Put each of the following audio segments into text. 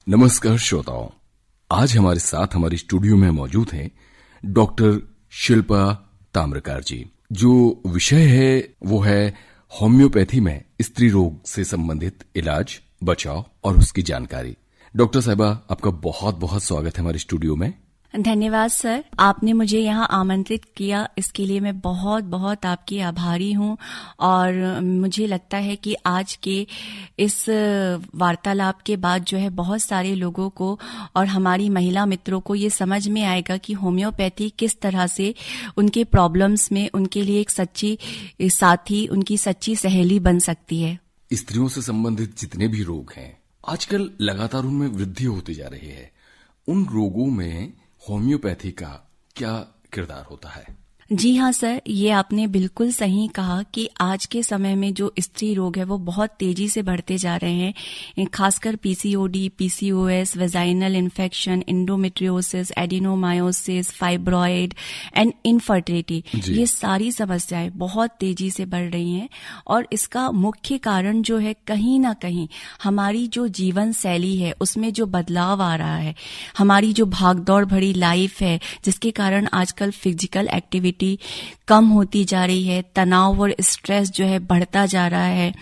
नमस्कार श्रोताओं, आज हमारे साथ हमारे स्टूडियो में मौजूद हैं डॉक्टर शिल्पा ताम्रकार जी। जो विषय है वो है होम्योपैथी में स्त्री रोग से संबंधित इलाज, बचाव और उसकी जानकारी। डॉक्टर साहिबा, आपका बहुत बहुत स्वागत है हमारे स्टूडियो में। धन्यवाद सर, आपने मुझे यहाँ आमंत्रित किया, इसके लिए मैं बहुत बहुत आपकी आभारी हूँ। और मुझे लगता है कि आज के इस वार्तालाप के बाद जो है बहुत सारे लोगों को और हमारी महिला मित्रों को ये समझ में आएगा कि होम्योपैथी किस तरह से उनके प्रॉब्लम्स में उनके लिए एक सच्ची साथी, उनकी सच्ची सहेली बन सकती है। स्त्रियों से संबंधित जितने भी रोग हैं, आजकल लगातार उनमें वृद्धि होती जा रही है। उन रोगों में होम्योपैथी का क्या किरदार होता है? जी हाँ सर, ये आपने बिल्कुल सही कहा कि आज के समय में जो स्त्री रोग है वो बहुत तेजी से बढ़ते जा रहे हैं। खासकर PCOD, PCOS, vaginal infection, endometriosis, adenomyosis, fibroid and infertility, ये सारी समस्याएं बहुत तेजी से बढ़ रही हैं। और इसका मुख्य कारण जो है, कहीं ना कहीं हमारी जो जीवन शैली है उसमें जो बदलाव आ रहा है, हमारी जो भागदौड़ भरी लाइफ है जिसके कारण आजकल फिजिकल एक्टिविटी कम होती जा रही है, तनाव और स्ट्रेस जो है बढ़ता जा रहा है,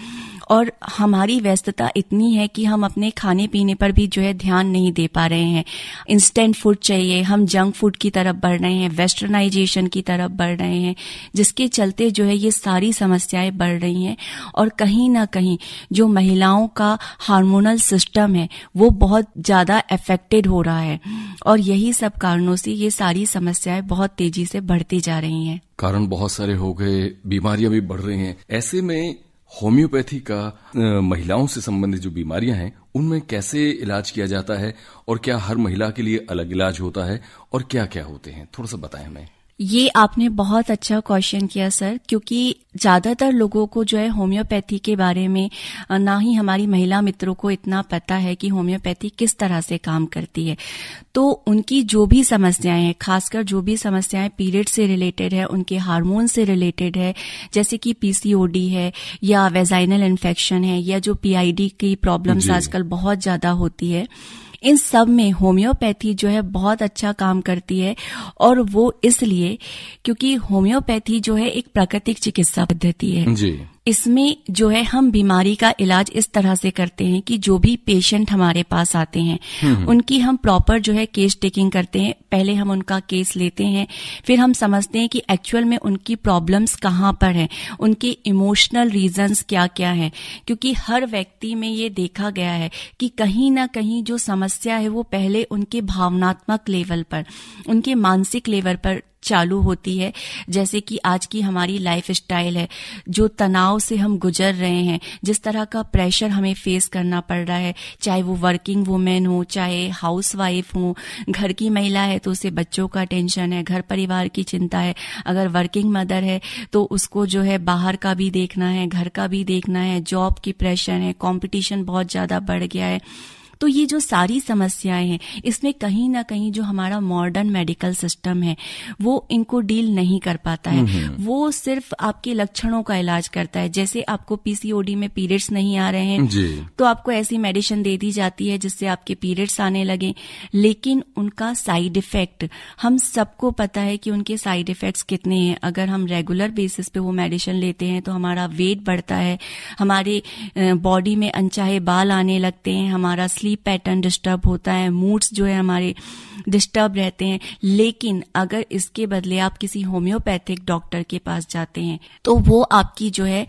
और हमारी व्यस्तता इतनी है कि हम अपने खाने पीने पर भी जो है ध्यान नहीं दे पा रहे हैं। इंस्टेंट फूड चाहिए, हम जंक फूड की तरफ बढ़ रहे हैं, वेस्टर्नाइजेशन की तरफ बढ़ रहे हैं, जिसके चलते जो है ये सारी समस्याएं बढ़ रही हैं। और कहीं ना कहीं जो महिलाओं का हार्मोनल सिस्टम है वो बहुत ज्यादा अफेक्टेड हो रहा है, और यही सब कारणों से ये सारी समस्याएं बहुत तेजी से बढ़ती जा रही हैं। कारण बहुत सारे हो गए, बीमारियां भी बढ़ रही हैं। ऐसे में होम्योपैथी का महिलाओं से संबंधित जो बीमारियां हैं उनमें कैसे इलाज किया जाता है, और क्या हर महिला के लिए अलग इलाज होता है, और क्या क्या होते हैं, थोड़ा सा बताएं हमें। ये आपने बहुत अच्छा क्वेश्चन किया सर, क्योंकि ज्यादातर लोगों को जो है होम्योपैथी के बारे में, ना ही हमारी महिला मित्रों को इतना पता है कि होम्योपैथी किस तरह से काम करती है। तो उनकी जो भी समस्याएं हैं, खासकर जो भी समस्याएं पीरियड से रिलेटेड है, उनके हार्मोन से रिलेटेड है, जैसे कि पीसीओडी है या वेजाइनल इन्फेक्शन है या जो पीआईडी की प्रॉब्लम्स आजकल बहुत ज्यादा होती है, इन सब में होम्योपैथी जो है बहुत अच्छा काम करती है। और वो इसलिए क्योंकि होम्योपैथी जो है एक प्राकृतिक चिकित्सा पद्धति है जी। इसमें जो है हम बीमारी का इलाज इस तरह से करते हैं कि जो भी पेशेंट हमारे पास आते हैं उनकी हम प्रॉपर जो है केस टेकिंग करते हैं। पहले हम उनका केस लेते हैं, फिर हम समझते हैं कि एक्चुअल में उनकी प्रॉब्लम्स कहाँ पर हैं, उनके इमोशनल रीजंस क्या क्या हैं। क्योंकि हर व्यक्ति में ये देखा गया है कि कहीं ना कहीं जो समस्या है वो पहले उनके भावनात्मक लेवल पर, उनके मानसिक लेवल पर चालू होती है। जैसे कि आज की हमारी लाइफ स्टाइल है, जो तनाव से हम गुजर रहे हैं, जिस तरह का प्रेशर हमें फेस करना पड़ रहा है, चाहे वो वर्किंग वुमेन हो, चाहे हाउस वाइफ हो, घर की महिला है तो उसे बच्चों का टेंशन है, घर परिवार की चिंता है, अगर वर्किंग मदर है तो उसको जो है बाहर का भी देखना है, घर का भी देखना है, जॉब की प्रेशर है, कंपटीशन बहुत ज्यादा बढ़ गया है। तो ये जो सारी समस्याएं हैं, इसमें कहीं ना कहीं जो हमारा मॉडर्न मेडिकल सिस्टम है वो इनको डील नहीं कर पाता है। वो सिर्फ आपके लक्षणों का इलाज करता है। जैसे आपको पीसीओडी में पीरियड्स नहीं आ रहे हैं तो आपको ऐसी मेडिसिन दे दी जाती है जिससे आपके पीरियड्स आने लगे, लेकिन उनका साइड इफेक्ट हम सबको पता है कि उनके साइड इफेक्ट्स कितने हैं। अगर हम रेगुलर बेसिस पे वो मेडिसिन लेते हैं तो हमारा वेट बढ़ता है, हमारे बॉडी में अनचाहे बाल आने लगते हैं, हमारा स्लीप पैटर्न डिस्टर्ब होता है, मूड्स जो है हमारे डिस्टर्ब रहते हैं। लेकिन अगर इसके बदले आप किसी होम्योपैथिक डॉक्टर के पास जाते हैं तो वो आपकी जो है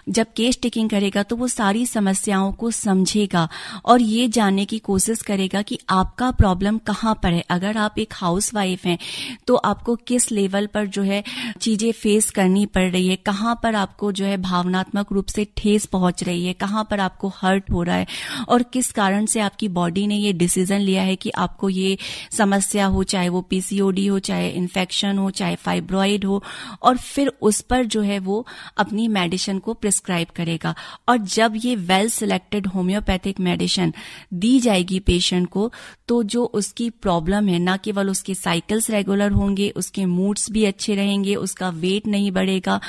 जब केस टेकिंग करेगा तो वो सारी समस्याओं को समझेगा और ये जानने की कोशिश करेगा कि आपका प्रॉब्लम कहाँ पर है। अगर आप एक हाउस वाइफ हैं तो आपको किस लेवल पर जो है चीजें फेस करनी पड़ रही है, कहाँ पर आपको जो है भावनात्मक रूप से ठेस पहुंच रही है, कहाँ पर आपको हर्ट हो रहा है, और किस कारण से आपकी बॉडी ने ये डिसीजन लिया है कि आपको ये समस्या हो, चाहे वो पीसीओडी हो, चाहे इन्फेक्शन हो, चाहे फाइब्रॉइड हो, और फिर उस पर जो है वो अपनी मेडिसिन को प्रिस्क्राइब करेगा। और जब ये वेल सिलेक्टेड होम्योपैथिक मेडिसिन दी जाएगी पेशेंट को, तो जो उसकी प्रॉब्लम है, ना केवल उसके साइकिल्स रेगुलर होंगे, उसके मूड्स भी अच्छे रहेंगे, उसका वेट नहीं बढ़ेगा,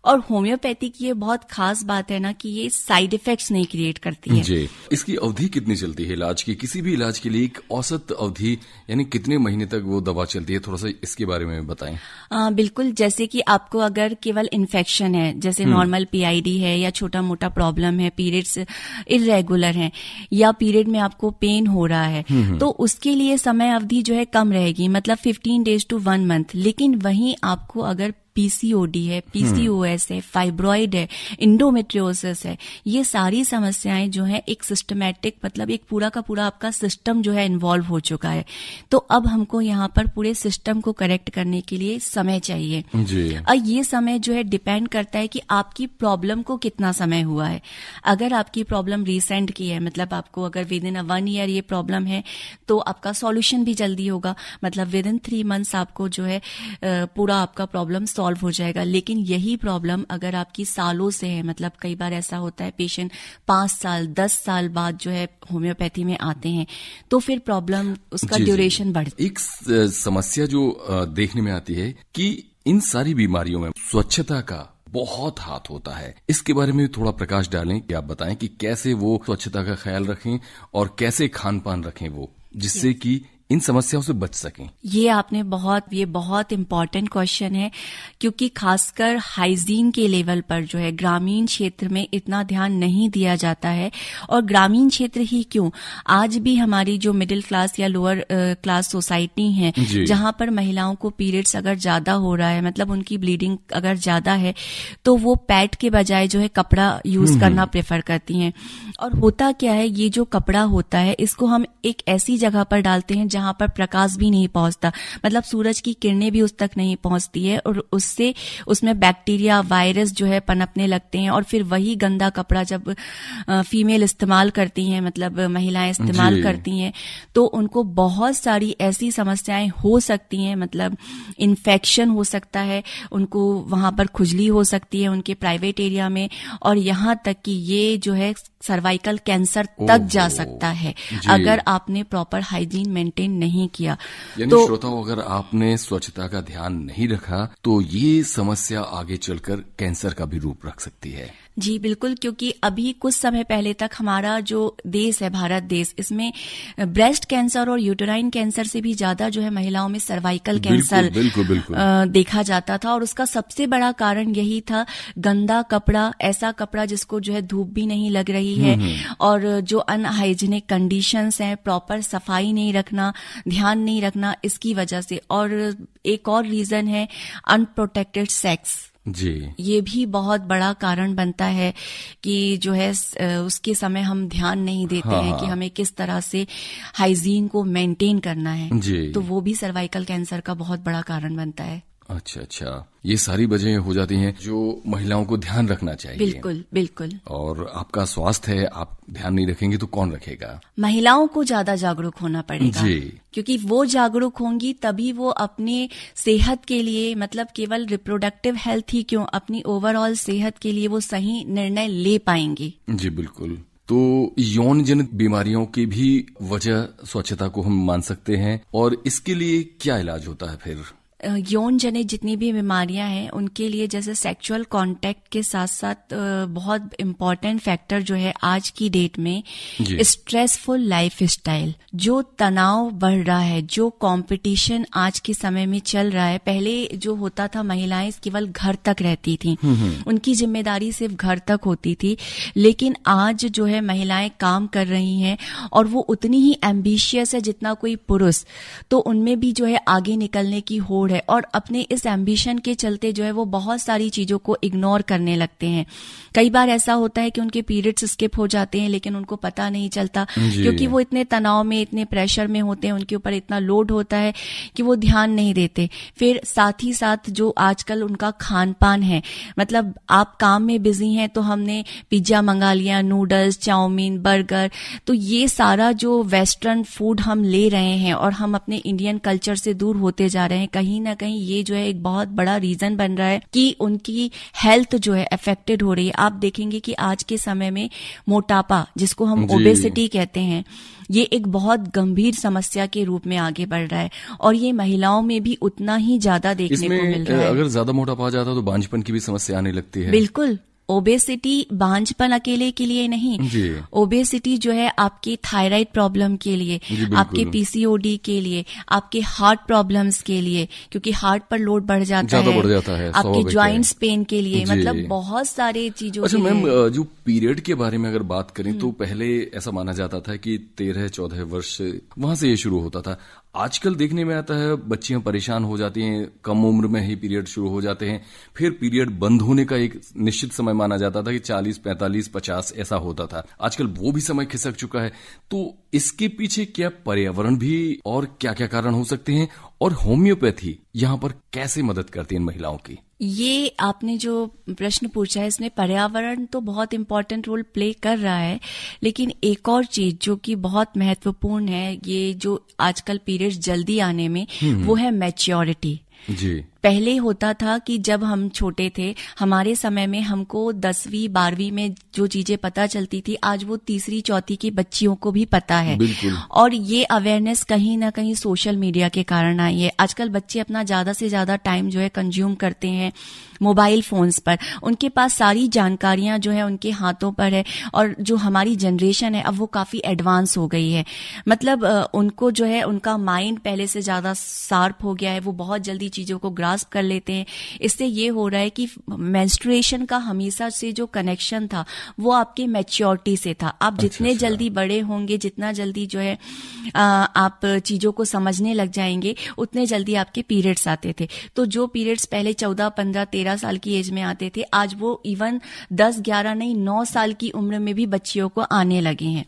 और होम्योपैथी की ये बहुत खास बात है ना कि ये साइड इफेक्ट्स नहीं क्रिएट करती है। जी। इसकी अवधि कितनी चलती है इलाज की? किसी भी इलाज के लिए एक औसत अवधि यानी कितने महीने तक वो दवा चलती है? थोड़ा सा इसके बारे में बताएं। बिल्कुल, जैसे कि आपको अगर केवल इन्फेक्शन है, जैसे नॉर्मल पीआईडी है या छोटा मोटा प्रॉब्लम है, पीरियड्स इरेगुलर हैं या पीरियड में आपको पेन हो रहा है, तो उसके लिए समय अवधि जो है कम रहेगी, मतलब 15 डेज टू 1 मंथ। लेकिन वहीं आपको अगर पीसीओडी है, पीसीओएस है, फाइब्रॉइड है, इंडोमेट्रियोसिस है, ये सारी समस्याएं जो है एक सिस्टमैटिक, मतलब एक पूरा का पूरा आपका सिस्टम जो है इन्वॉल्व हो चुका है। तो अब हमको यहाँ पर पूरे सिस्टम को करेक्ट करने के लिए समय चाहिए जी। और ये समय जो है डिपेंड करता है कि आपकी प्रॉब्लम को कितना समय हुआ है। अगर आपकी प्रॉब्लम रिसेंट की है, मतलब आपको अगर विद इन 1 ईयर ये प्रॉब्लम है, तो आपका सॉल्यूशन भी जल्दी होगा, मतलब विद इन 3 मंथ्स आपको जो है पूरा आपका प्रॉब्लम सॉल्व हो जाएगा। लेकिन यही प्रॉब्लम अगर आपकी सालों से है, मतलब कई बार ऐसा होता है पेशेंट 5 साल 10 साल बाद जो है होम्योपैथी में आते हैं, तो फिर प्रॉब्लम उसका ड्यूरेशन बढ़। एक समस्या जो देखने में आती है कि इन सारी बीमारियों में स्वच्छता का बहुत हाथ होता है। इसके बारे में थोड़ा प्रकाश डालें कि आप बताएं कि कैसे वो स्वच्छता का ख्याल रखें और कैसे खान पान रखें वो, जिससे कि इन समस्याओं से बच सकें। ये बहुत इम्पोर्टेंट क्वेश्चन है, क्योंकि खासकर हाइजीन के लेवल पर जो है ग्रामीण क्षेत्र में इतना ध्यान नहीं दिया जाता है। और ग्रामीण क्षेत्र ही क्यों, आज भी हमारी जो मिडिल क्लास या लोअर क्लास सोसाइटी है, जहां पर महिलाओं को पीरियड्स अगर ज्यादा हो रहा है, मतलब उनकी ब्लीडिंग अगर ज्यादा है, तो वो पैड के बजाय जो है कपड़ा यूज करना प्रेफर करती हैं। और होता क्या है, ये जो कपड़ा होता है इसको हम एक ऐसी जगह पर डालते हैं जहां पर प्रकाश भी नहीं पहुंचता, मतलब सूरज की किरणें भी उस तक नहीं पहुंचती है, और उससे उसमें बैक्टीरिया वायरस जो है पनपने लगते हैं। और फिर वही गंदा कपड़ा जब फीमेल इस्तेमाल करती हैं, मतलब महिलाएं इस्तेमाल करती हैं, तो उनको बहुत सारी ऐसी समस्याएं हो सकती हैं, मतलब इन्फेक्शन हो सकता है, उनको वहां पर खुजली हो सकती है उनके प्राइवेट एरिया में, और यहाँ तक कि ये जो है सर्वाइकल कैंसर तक जा सकता है अगर आपने प्रॉपर हाइजीन मेंटेन नहीं किया। यानी तो श्रोताओं, अगर आपने स्वच्छता का ध्यान नहीं रखा तो ये समस्या आगे चलकर कैंसर का भी रूप रख सकती है। जी बिल्कुल, क्योंकि अभी कुछ समय पहले तक हमारा जो देश है, भारत देश, इसमें ब्रेस्ट कैंसर और यूटेराइन कैंसर से भी ज्यादा जो है महिलाओं में सर्वाइकल कैंसर बिल्कुल देखा जाता था। और उसका सबसे बड़ा कारण यही था, गंदा कपड़ा, ऐसा कपड़ा जिसको जो है धूप भी नहीं लग रही है, और जो अनहाइजीनिक कंडीशंस हैं, प्रॉपर सफाई नहीं रखना, ध्यान नहीं रखना, इसकी वजह से। और एक और रीजन है अनप्रोटेक्टेड सेक्स जी, ये भी बहुत बड़ा कारण बनता है कि जो है उसके समय हम ध्यान नहीं देते हैं कि हमें किस तरह से हाइजीन को मेंटेन करना है जी। तो वो भी सर्वाइकल कैंसर का बहुत बड़ा कारण बनता है। अच्छा, ये सारी वजहें हो जाती हैं जो महिलाओं को ध्यान रखना चाहिए। बिल्कुल। और आपका स्वास्थ्य है, आप ध्यान नहीं रखेंगे तो कौन रखेगा? महिलाओं को ज्यादा जागरूक होना पड़ेगा जी। क्योंकि वो जागरूक होंगी तभी वो अपने सेहत के लिए, मतलब केवल रिप्रोडक्टिव हेल्थ ही क्यों, अपनी ओवरऑल सेहत के लिए वो सही निर्णय ले पाएंगी। जी बिल्कुल। तो यौन जनित बीमारियों की भी वजह स्वच्छता को हम मान सकते हैं, और इसके लिए क्या इलाज होता है फिर? यौन जनित जितनी भी बीमारियां हैं उनके लिए जैसे सेक्सुअल कांटेक्ट के साथ साथ बहुत इम्पोर्टेंट फैक्टर जो है आज की डेट में स्ट्रेसफुल लाइफस्टाइल, जो तनाव बढ़ रहा है, जो कंपटीशन आज के समय में चल रहा है। पहले जो होता था, महिलाएं केवल घर तक रहती थी, उनकी जिम्मेदारी सिर्फ घर तक होती थी, लेकिन आज जो है महिलाएं काम कर रही हैं और वो उतनी ही एम्बिशियस है जितना कोई पुरुष, तो उनमें भी जो है आगे निकलने की होड़ है। और अपने इस एम्बिशन के चलते जो है वो बहुत सारी चीजों को इग्नोर करने लगते हैं। कई बार ऐसा होता है कि उनके पीरियड्स स्किप हो जाते हैं लेकिन उनको पता नहीं चलता, क्योंकि वो इतने तनाव में, इतने प्रेशर में होते हैं, उनके ऊपर इतना लोड होता है कि वो ध्यान नहीं देते। फिर साथ ही साथ जो आजकल उनका खान पान है, मतलब आप काम में बिजी हैं तो हमने पिज्जा मंगा लिया, नूडल्स, चाउमीन, बर्गर, तो ये सारा जो वेस्टर्न फूड हम ले रहे हैं और हम अपने इंडियन कल्चर से दूर होते जा रहे हैं। कहीं ना कहीं ये जो है एक बहुत बड़ा रीजन बन रहा है कि उनकी हेल्थ जो है अफेक्टेड हो रही है। आप देखेंगे कि आज के समय में मोटापा, जिसको हम ओबेसिटी कहते हैं, ये एक बहुत गंभीर समस्या के रूप में आगे बढ़ रहा है और ये महिलाओं में भी उतना ही ज्यादा देखने को मिल रहा है। अगर ज्यादा मोटापा आ जाता है तो बांझपन की भी समस्या आने लगती है। बिल्कुल, ओबेसिटी बांझपन अकेले के लिए नहीं, ओबेसिटी जो है आपके थायराइड प्रॉब्लम के लिए, आपके पीसीओडी के लिए, आपके हार्ट प्रॉब्लम्स के लिए, क्योंकि हार्ट पर लोड बढ़ जाता है, आपके ज्वाइंट्स पेन के लिए, मतलब बहुत सारे चीजों के लिए। मैम, जो पीरियड के बारे में अगर बात करें तो पहले ऐसा माना जाता था कि 13-14 वर्ष वहां से ये शुरू होता था। आजकल देखने में आता है बच्चियां परेशान हो जाती हैं, कम उम्र में ही पीरियड शुरू हो जाते हैं। फिर पीरियड बंद होने का एक निश्चित समय माना जाता था कि 40, 45, 50 ऐसा होता था। आजकल वो भी समय खिसक चुका है। तो इसके पीछे क्या पर्यावरण भी और क्या क्या कारण हो सकते हैं, और होम्योपैथी यहाँ पर कैसे मदद करती है इन महिलाओं की? ये आपने जो प्रश्न पूछा है, इसमें पर्यावरण तो बहुत इम्पोर्टेंट रोल प्ले कर रहा है, लेकिन एक और चीज जो कि बहुत महत्वपूर्ण है, ये जो आजकल पीरियड्स जल्दी आने में, वो है मैच्योरिटी। जी, पहले होता था कि जब हम छोटे थे, हमारे समय में हमको 10वीं 12वीं में जो चीजें पता चलती थी, आज वो 3री 4थी की बच्चियों को भी पता है। और ये अवेयरनेस कहीं ना कहीं सोशल मीडिया के कारण आई है। आजकल बच्चे अपना ज्यादा से ज्यादा टाइम जो है कंज्यूम करते हैं मोबाइल फोन्स पर। उनके पास सारी जानकारियां जो है उनके हाथों पर है, और जो हमारी जनरेशन है अब वो काफी एडवांस हो गई है। मतलब उनको जो है उनका माइंड पहले से ज्यादा शार्प हो गया है, वो बहुत जल्दी चीजों को ग्रास्प कर लेते हैं। इससे ये हो रहा है कि मेंस्ट्रुएशन का हमेशा से जो कनेक्शन था वो आपके मैच्योरिटी से था। आप जितने जल्दी बड़े होंगे, जितना जल्दी जो है आप चीजों को समझने लग जाएंगे, उतने जल्दी आपके पीरियड्स आते थे। तो जो पीरियड्स पहले 14, 15, 13 साल की एज में आते थे, आज वो इवन 10, 11 नहीं 9 साल की उम्र में भी बच्चियों को आने लगे हैं।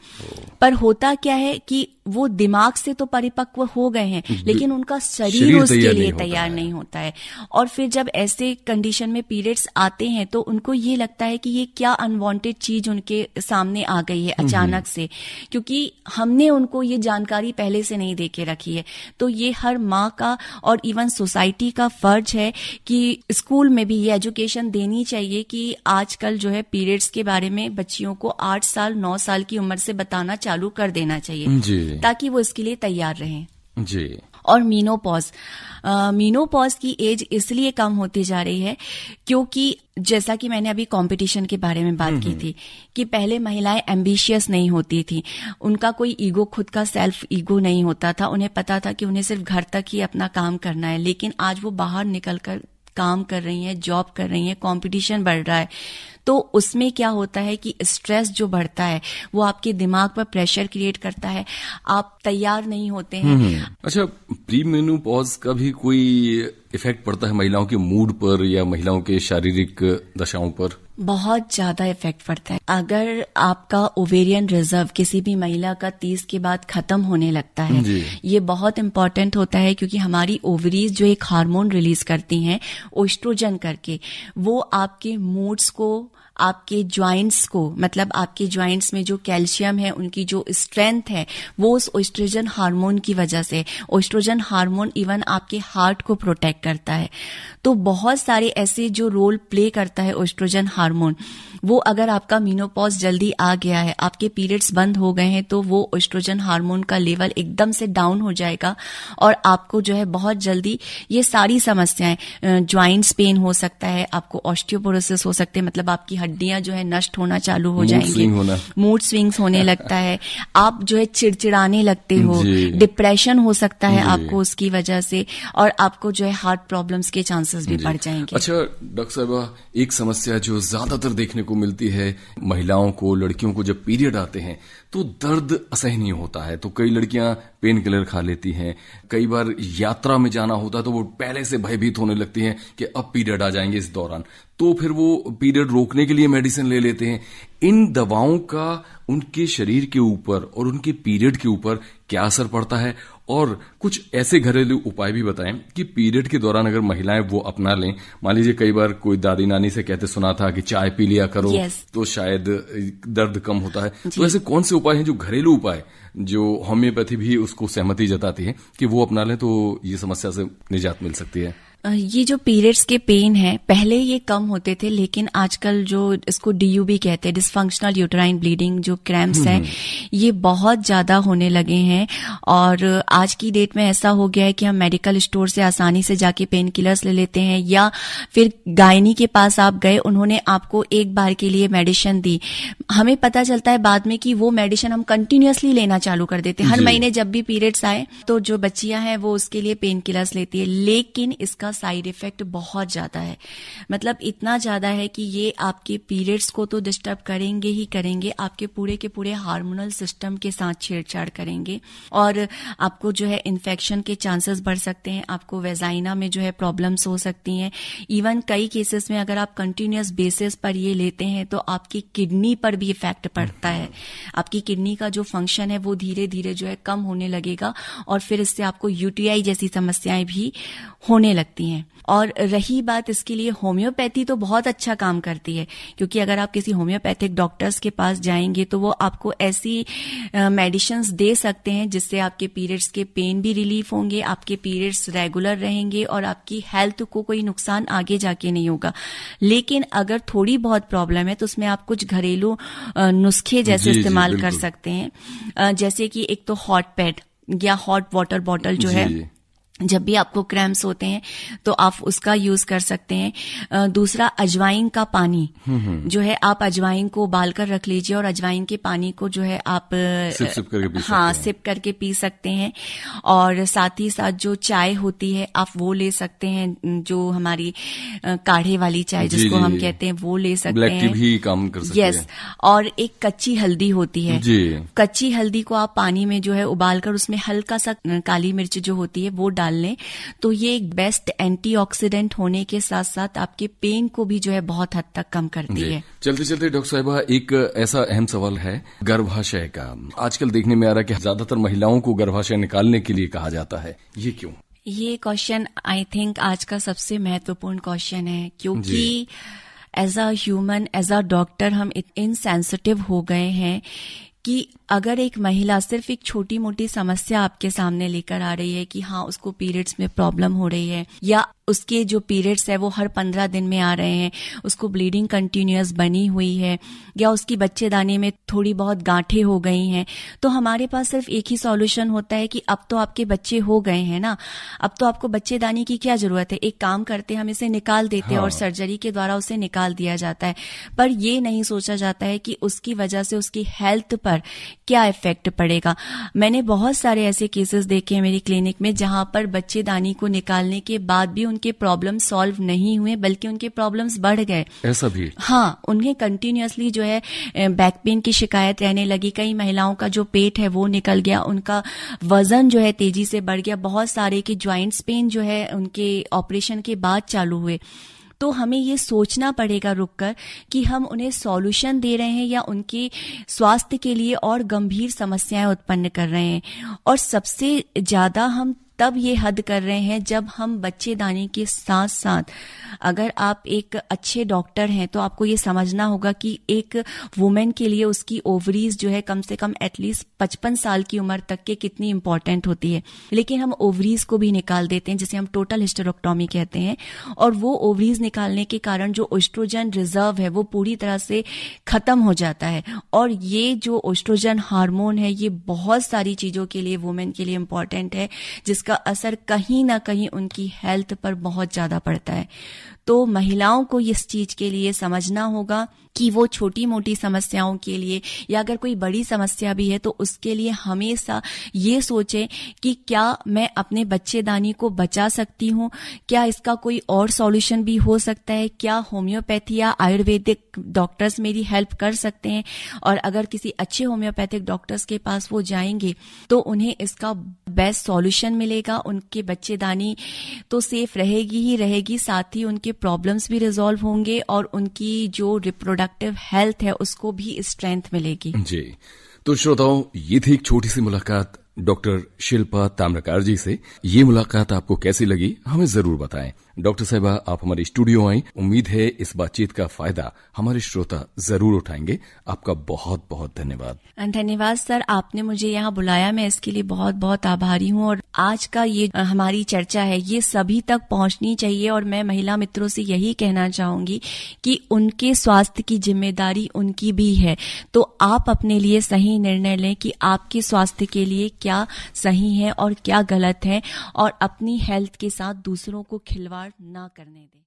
पर होता क्या है कि वो दिमाग से तो परिपक्व हो गए हैं, लेकिन उनका शरीर उसके लिए तैयार नहीं होता है। और फिर जब ऐसे कंडीशन में पीरियड्स आते हैं तो उनको ये लगता है कि ये क्या अनवांटेड चीज उनके सामने आ गई है अचानक से, क्योंकि हमने उनको ये जानकारी पहले से नहीं दे के रखी है। तो ये हर माँ का और इवन सोसाइटी का फर्ज है कि स्कूल में भी ये एजुकेशन देनी चाहिए कि आजकल जो है पीरियड्स के बारे में बच्चियों को 8 साल 9 साल की उम्र से बताना चालू कर देना चाहिए, ताकि वो इसके लिए तैयार रहें। जी। और मीनोपॉज की एज इसलिए कम होती जा रही है क्योंकि जैसा कि मैंने अभी कंपटीशन के बारे में बात की थी कि पहले महिलाएं एम्बिशियस नहीं होती थी, उनका कोई ईगो, खुद का सेल्फ ईगो नहीं होता था। उन्हें पता था कि उन्हें सिर्फ घर तक ही अपना काम करना है। लेकिन आज वो बाहर निकलकर काम कर रही हैं, जॉब कर रही हैं, कंपटीशन बढ़ रहा है। तो उसमें क्या होता है कि स्ट्रेस जो बढ़ता है वो आपके दिमाग पर प्रेशर क्रिएट करता है, आप तैयार नहीं होते हैं। अच्छा, प्री मेनोपॉज का भी कोई इफेक्ट पड़ता है महिलाओं के मूड पर या महिलाओं के शारीरिक दशाओं पर? बहुत ज्यादा इफेक्ट पड़ता है। अगर आपका ओवेरियन रिजर्व किसी भी महिला का 30 के बाद खत्म होने लगता है, ये बहुत इंपॉर्टेंट होता है क्योंकि हमारी ओवरीज जो एक हार्मोन रिलीज करती हैं ओएस्ट्रोजन करके, वो आपके मूड्स को, आपके ज्वाइंट्स को, मतलब आपके ज्वाइंट्स में जो कैल्शियम है, उनकी जो स्ट्रेंथ है, वो उस ओएस्ट्रोजन हार्मोन की वजह से। ओएस्ट्रोजन हार्मोन इवन आपके हार्ट को प्रोटेक्ट करता है। तो बहुत सारे ऐसे जो रोल प्ले करता है ओएस्ट्रोजन हार्मोन, वो अगर आपका मीनोपॉज जल्दी आ गया है, आपके पीरियड्स बंद हो गए हैं, तो वो ओएस्ट्रोजन हार्मोन का लेवल एकदम से डाउन हो जाएगा और आपको जो है बहुत जल्दी ये सारी समस्याएं, ज्वाइंट्स पेन हो सकता है, आपको ऑस्टियोपोरोसिस हो सकते हैं, मतलब आपकी हड्डियां जो है नष्ट होना चालू हो जाएंगी, मूड स्विंग्स होने लगता है, आप जो है चिड़चिड़ाने लगते हो, डिप्रेशन हो सकता है आपको उसकी वजह से, और आपको जो है हार्ट प्रॉब्लम्स के चांसेस भी बढ़ जाएंगे। अच्छा डॉक्टर साहबा, एक समस्या जो ज्यादातर देखने को मिलती है महिलाओं को, लड़कियों को, जब पीरियड आते हैं तो दर्द असहनीय होता है, तो कई लड़कियां पेन किलर खा लेती हैं। कई बार यात्रा में जाना होता है तो वो पहले से भयभीत होने लगती हैं कि अब पीरियड आ जाएंगे इस दौरान, तो फिर वो पीरियड रोकने के लिए मेडिसिन ले लेते हैं। इन दवाओं का उनके शरीर के ऊपर और उनके पीरियड के ऊपर क्या असर पड़ता है, और कुछ ऐसे घरेलू उपाय भी बताएं कि पीरियड के दौरान अगर महिलाएं वो अपना लें। मान लीजिए कई बार कोई दादी नानी से कहते सुना था कि चाय पी लिया करो, तो शायद दर्द कम होता है। तो ऐसे कौन से उपाय हैं जो घरेलू उपाय जो होम्योपैथी भी उसको सहमति जताती है कि वो अपना लें तो ये समस्या से निजात मिल सकती है? ये जो पीरियड्स के पेन है पहले ये कम होते थे, लेकिन आजकल जो इसको DUB कहते हैं, डिस्फंक्शनल यूटेराइन ब्लीडिंग, जो क्रैम्प्स हैं ये बहुत ज्यादा होने लगे हैं। और आज की डेट में ऐसा हो गया है कि हम मेडिकल स्टोर से आसानी से जाके पेन किलर्स ले लेते हैं, या फिर गायनी के पास आप गए, उन्होंने आपको एक बार के लिए मेडिसिन दी, हमें पता चलता है बाद में कि वो मेडिसिन हम कंटिन्यूअसली लेना चालू कर देते हैं। हर महीने जब भी पीरियड्स आए तो जो बच्चियां हैं वो उसके लिए पेन किलर्स लेती है, लेकिन इसका साइड इफेक्ट बहुत ज्यादा है। मतलब इतना ज्यादा है कि ये आपके पीरियड्स को तो डिस्टर्ब करेंगे ही करेंगे, आपके पूरे के पूरे हार्मोनल सिस्टम के साथ छेड़छाड़ करेंगे और आपको जो है इन्फेक्शन के चांसेस बढ़ सकते हैं, आपको वेजाइना में जो है प्रॉब्लम्स हो सकती हैं। इवन कई केसेस में अगर आप कंटिन्यूअस बेसिस पर ये लेते हैं तो आपकी किडनी पर भी इफेक्ट पड़ता है। आपकी किडनी का जो फंक्शन है वो धीरे धीरे जो है कम होने लगेगा और फिर इससे आपको UTI जैसी समस्याएं भी होने लगती हैं। और रही बात इसके लिए, होम्योपैथी तो बहुत अच्छा काम करती है, क्योंकि अगर आप किसी होम्योपैथिक डॉक्टर्स के पास जाएंगे तो वो आपको ऐसी मेडिसिन्स दे सकते हैं जिससे आपके पीरियड्स के पेन भी रिलीफ होंगे, आपके पीरियड्स रेगुलर रहेंगे और आपकी हेल्थ को कोई नुकसान आगे जाके नहीं होगा। लेकिन अगर थोड़ी बहुत प्रॉब्लम है तो उसमें आप कुछ घरेलू नुस्खे जैसे इस्तेमाल कर सकते हैं, जैसे कि एक तो हॉट पैड या हॉट वाटर बॉटल जो है, जब भी आपको क्रैम्प्स होते हैं तो आप उसका यूज कर सकते हैं। दूसरा, अजवाइन का पानी जो है, आप अजवाइन को उबाल कर रख लीजिए और अजवाइन के पानी को जो है आप सिप करके पी सकते हाँ हैं। सिप करके पी सकते हैं। और साथ ही साथ जो चाय होती है आप वो ले सकते हैं, जो हमारी काढ़े वाली चाय जिसको हम कहते हैं वो ले सकते ब्लैक टी हैं। भी काम कर सकती है। यस, और एक कच्ची हल्दी होती है जी। कच्ची हल्दी को आप पानी में जो है उबालकर उसमें हल्का सा काली मिर्च जो होती है वो डाल लें, तो ये एक बेस्ट एंटीऑक्सीडेंट होने के साथ साथ आपके पेन को भी जो है बहुत हद तक कम करती है। चलते चलते डॉक्टर साहिबा, एक ऐसा अहम सवाल है गर्भाशय का। आजकल देखने में आ रहा है कि ज्यादातर महिलाओं को गर्भाशय निकालने के लिए कहा जाता है, ये क्यों? ये क्वेश्चन आई थिंक आज का सबसे महत्वपूर्ण क्वेश्चन है, क्योंकि as a human, as a doctor हम इनसेंसिटिव हो गए हैं कि अगर एक महिला सिर्फ एक छोटी मोटी समस्या आपके सामने लेकर आ रही है कि हाँ उसको पीरियड्स में प्रॉब्लम हो रही है, या उसके जो पीरियड्स है वो हर 15 दिन में आ रहे हैं, उसको ब्लीडिंग कंटिन्यूअस बनी हुई है, या उसकी बच्चेदानी में थोड़ी बहुत गांठें हो गई हैं, तो हमारे पास सिर्फ एक ही सॉल्यूशन होता है कि अब तो आपके बच्चे हो गए हैं ना, अब तो आपको बच्चेदानी की क्या जरूरत है, एक काम करते हैं हम इसे निकाल देते हैं और सर्जरी के द्वारा उसे निकाल दिया जाता है। पर ये नहीं सोचा जाता है कि उसकी वजह से उसकी हेल्थ पर क्या इफेक्ट पड़ेगा। मैंने बहुत सारे ऐसे केसेस देखे हैं मेरी क्लिनिक में जहां पर बच्चेदानी को निकालने के बाद भी उनके प्रॉब्लम सॉल्व नहीं हुए, बल्कि उनके प्रॉब्लम्स बढ़ गए। ऐसा भी? हाँ, उन्हें कंटिन्यूअसली जो है बैक पेन की शिकायत रहने लगी। कई महिलाओं का जो पेट है वो निकल गया, उनका वजन जो है तेजी से बढ़ गया, बहुत सारे के ज्वाइंट्स पेन जो है उनके ऑपरेशन के बाद चालू हुए। तो हमें ये सोचना पड़ेगा रुककर कि हम उन्हें सॉल्यूशन दे रहे हैं या उनके स्वास्थ्य के लिए और गंभीर समस्याएं उत्पन्न कर रहे हैं। और सबसे ज्यादा हम तब ये हद कर रहे हैं जब हम बच्चेदानी के साथ साथ, अगर आप एक अच्छे डॉक्टर हैं तो आपको ये समझना होगा कि एक वुमेन के लिए उसकी ओवरीज जो है कम से कम एटलीस्ट 55 साल की उम्र तक के कितनी इंपॉर्टेंट होती है। लेकिन हम ओवरीज को भी निकाल देते हैं, जिसे हम टोटल हिस्टेरेक्टोमी कहते हैं, और वो ओवरीज निकालने के कारण जो ओस्ट्रोजन रिजर्व है वो पूरी तरह से खत्म हो जाता है। और ये जो ओस्ट्रोजन हार्मोन है ये बहुत सारी चीजों के लिए वुमेन के लिए इंपॉर्टेंट है, जिसका असर कहीं ना कहीं उनकी हेल्थ पर बहुत ज्यादा पड़ता है। तो महिलाओं को इस चीज के लिए समझना होगा कि वो छोटी मोटी समस्याओं के लिए या अगर कोई बड़ी समस्या भी है तो उसके लिए हमेशा ये सोचें कि क्या मैं अपने बच्चेदानी को बचा सकती हूँ, क्या इसका कोई और सॉल्यूशन भी हो सकता है, क्या होम्योपैथी या आयुर्वेदिक डॉक्टर्स मेरी हेल्प कर सकते हैं। और अगर किसी अच्छे होम्योपैथिक डॉक्टर्स के पास वो जाएंगे तो उन्हें इसका बेस्ट सॉल्यूशन मिलेगा, उनके बच्चेदानी तो सेफ रहेगी ही रहेगी, साथ ही उनके प्रॉब्लम्स भी रिजॉल्व होंगे और उनकी जो रिप्रोडक्टिव हेल्थ है उसको भी स्ट्रेंथ मिलेगी। जी, तो श्रोताओं, ये थी एक छोटी सी मुलाकात डॉक्टर शिल्पा ताम्रकार जी से। ये मुलाकात आपको कैसी लगी हमें जरूर बताएं। डॉक्टर साहिबा, आप हमारे स्टूडियो आई। उम्मीद है इस बातचीत का फायदा हमारे श्रोता जरूर उठाएंगे। आपका बहुत बहुत धन्यवाद। धन्यवाद सर, आपने मुझे यहाँ बुलाया, मैं इसके लिए बहुत बहुत आभारी हूँ। और आज का ये हमारी चर्चा है, ये सभी तक पहुंचनी चाहिए। और मैं महिला मित्रों से यही कहना चाहूंगी कि उनके स्वास्थ्य की जिम्मेदारी उनकी भी है। तो आप अपने लिए सही निर्णय लें कि आपके स्वास्थ्य के लिए क्या सही है और क्या गलत है, और अपनी हेल्थ के साथ दूसरों को खिलवाड़ ना करने दें।